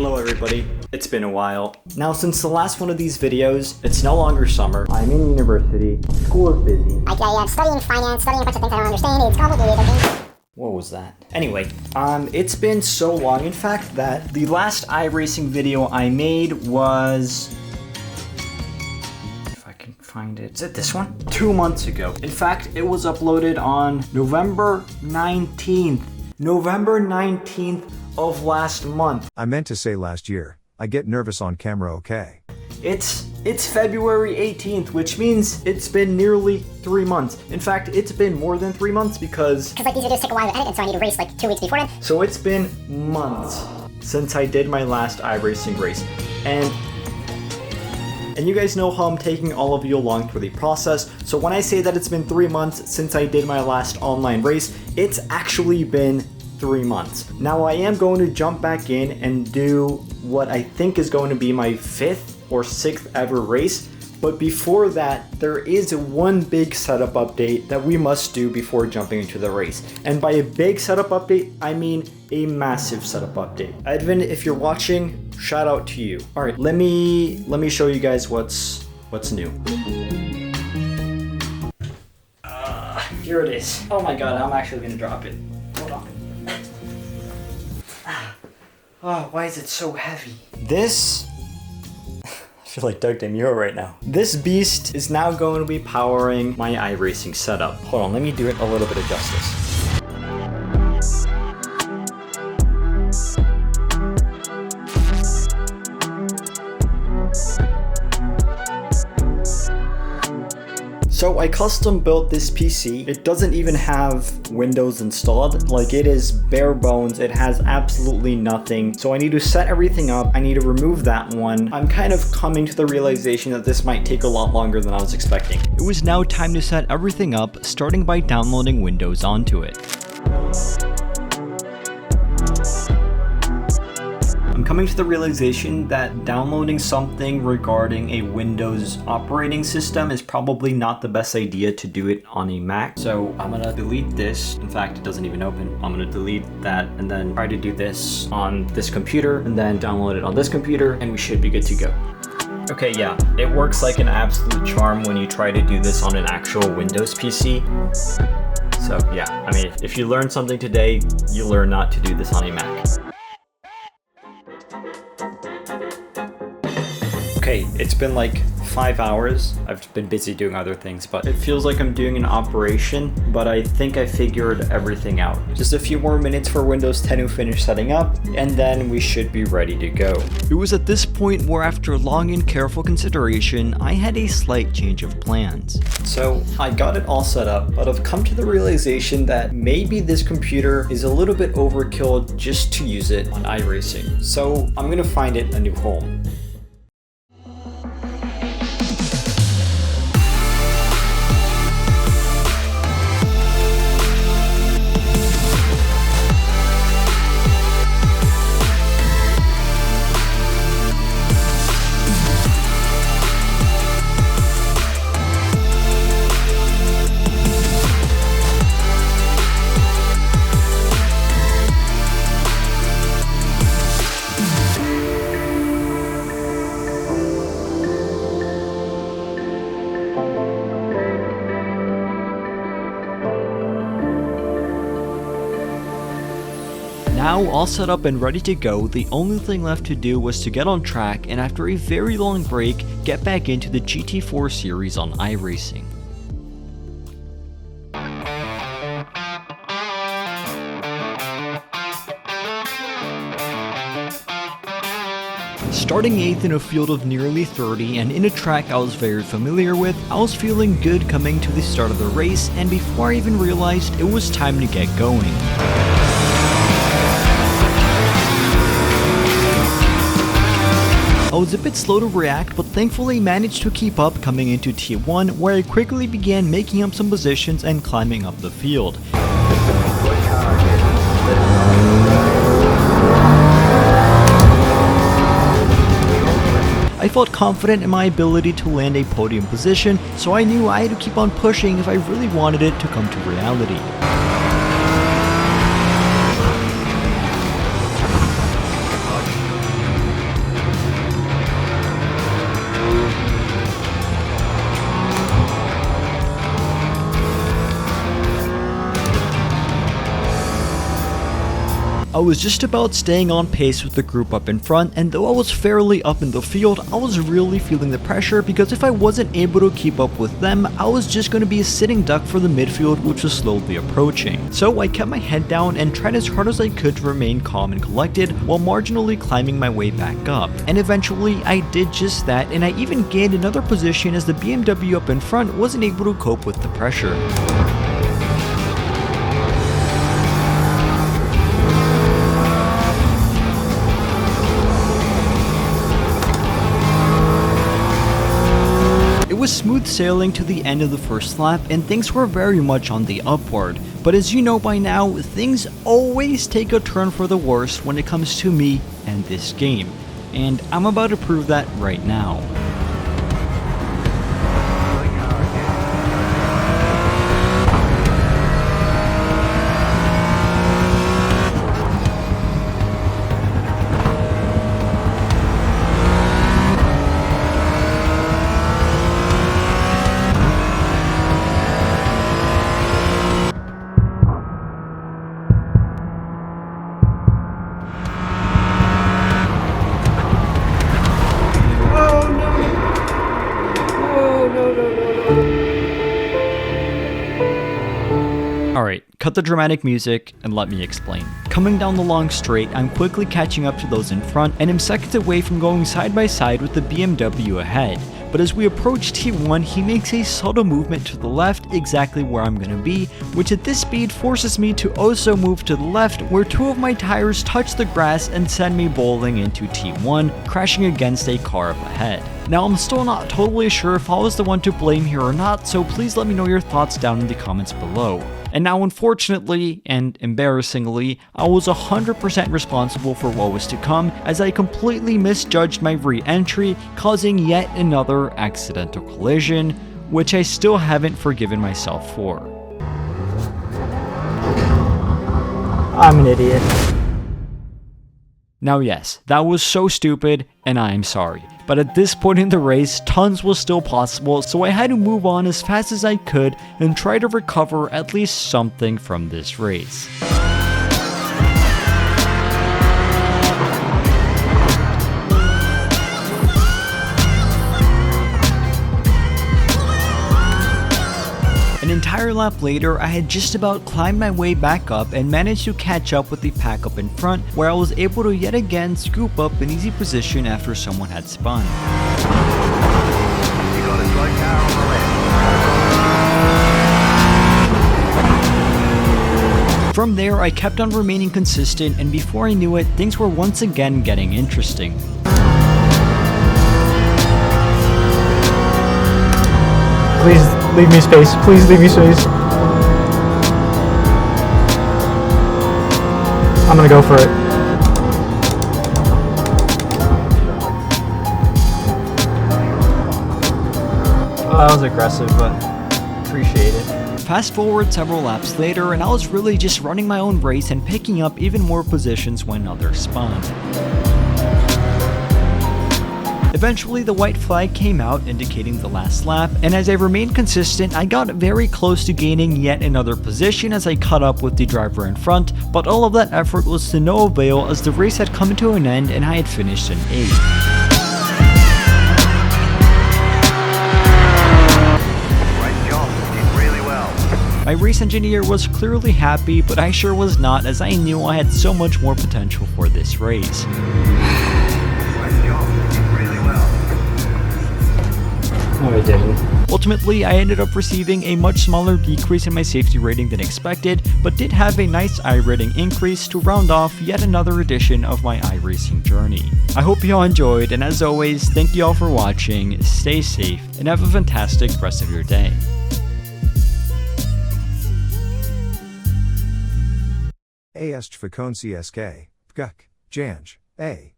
Hello everybody, it's been a while. Now since the last one of these videos, it's no longer summer. I'm in university, school is busy. I'm studying finance, studying a bunch of things I don't understand, it's complicated, okay? What was that? Anyway, it's been so long in fact that the last iRacing video I made was... if I can find it. Is it this one? 2 months ago. In fact, it was uploaded on November 19th. November 19th of last month. I meant to say last year. I get nervous on camera, okay? It's February 18th, which means it's been nearly 3 months. In fact, it's been more than 3 months because like these videos take a while to edit, and so I need to race like 2 weeks beforehand. So it's been months since I did my last iRacing race. And you guys know how I'm taking all of you along through the process. So when I say that it's been 3 months since I did my last online race, it's actually been 3 months. Now I am going to jump back in and do what I think is going to be my 5th or 6th ever race. But before that, there is one big setup update that we must do before jumping into the race. And by a big setup update, I mean a massive setup update. Edvin, if you're watching, shout out to you. All right, let me show you guys what's new. Here it is. Oh my god, I'm actually gonna drop it. Hold on. Oh, why is it so heavy? This... I feel like Doug DeMuro right now. This beast is now going to be powering my iRacing setup. Hold on, let me do it a little bit of justice. So I custom built this PC. It doesn't even have Windows installed. Like, it is bare bones. It has absolutely nothing. So I need to set everything up. I need to remove that one. I'm kind of coming to the realization that this might take a lot longer than I was expecting. It was now time to set everything up, starting by downloading Windows onto it. I'm coming to the realization that downloading something regarding a Windows operating system is probably not the best idea to do it on a Mac. So I'm gonna delete this. In fact, it doesn't even open. I'm gonna delete that and then try to do this on this computer and then download it on this computer and we should be good to go. Okay, yeah, it works like an absolute charm when you try to do this on an actual Windows PC. So yeah, I mean, if you learn something today, you learn not to do this on a Mac. Okay, it's been like 5 hours. I've been busy doing other things, but it feels like I'm doing an operation, but I think I figured everything out. Just a few more minutes for Windows 10 to finish setting up, and then we should be ready to go. It was at this point where, after long and careful consideration, I had a slight change of plans. So I got it all set up, but I've come to the realization that maybe this computer is a little bit overkill just to use it on iRacing. So I'm gonna find it a new home. Now all set up and ready to go, the only thing left to do was to get on track and after a very long break, get back into the GT4 series on iRacing. Starting 8th in a field of nearly 30 and in a track I was very familiar with, I was feeling good coming to the start of the race, and before I even realized it was time to get going. I was a bit slow to react, but thankfully managed to keep up coming into T1, where I quickly began making up some positions and climbing up the field. I felt confident in my ability to land a podium position, so I knew I had to keep on pushing if I really wanted it to come to reality. I was just about staying on pace with the group up in front, and though I was fairly up in the field, I was really feeling the pressure because if I wasn't able to keep up with them, I was just going to be a sitting duck for the midfield, which was slowly approaching. So I kept my head down and tried as hard as I could to remain calm and collected while marginally climbing my way back up. And eventually I did just that, and I even gained another position as the BMW up in front wasn't able to cope with the pressure. It was smooth sailing to the end of the first lap and things were very much on the upward, but as you know by now, things always take a turn for the worse when it comes to me and this game, and I'm about to prove that right now. Alright, cut the dramatic music and let me explain. Coming down the long straight, I'm quickly catching up to those in front and am seconds away from going side by side with the BMW ahead. But as we approach T1, he makes a subtle movement to the left exactly where I'm gonna be, which at this speed forces me to also move to the left where two of my tires touch the grass and send me bowling into T1, crashing against a car up ahead. Now I'm still not totally sure if I was the one to blame here or not, so please let me know your thoughts down in the comments below. And now unfortunately, and embarrassingly, I was 100% responsible for what was to come as I completely misjudged my re-entry, causing yet another accidental collision, which I still haven't forgiven myself for. I'm an idiot. Now yes, that was so stupid, and I am sorry. But at this point in the race, tons was still possible, so I had to move on as fast as I could and try to recover at least something from this race. An entire lap later, I had just about climbed my way back up and managed to catch up with the pack up in front, where I was able to yet again scoop up an easy position after someone had spun. You got a slow car on the left. From there, I kept on remaining consistent, and before I knew it, things were once again getting interesting. Please leave me space. Please leave me space. I'm gonna go for it. Oh, that was aggressive, but appreciate it. Fast forward several laps later, and I was really just running my own race and picking up even more positions when others spun. Eventually, the white flag came out indicating the last lap, and as I remained consistent, I got very close to gaining yet another position as I caught up with the driver in front, but all of that effort was to no avail as the race had come to an end and I had finished in 8th. Great job, you did really well. My race engineer was clearly happy, but I sure was not as I knew I had so much more potential for this race. No, I didn't. Ultimately, I ended up receiving a much smaller decrease in my safety rating than expected, but did have a nice iRating increase to round off yet another edition of my iRacing journey. I hope you all enjoyed, and as always, thank you all for watching, stay safe, and have a fantastic rest of your day. Est Faconci SK, Guk, Janj, A.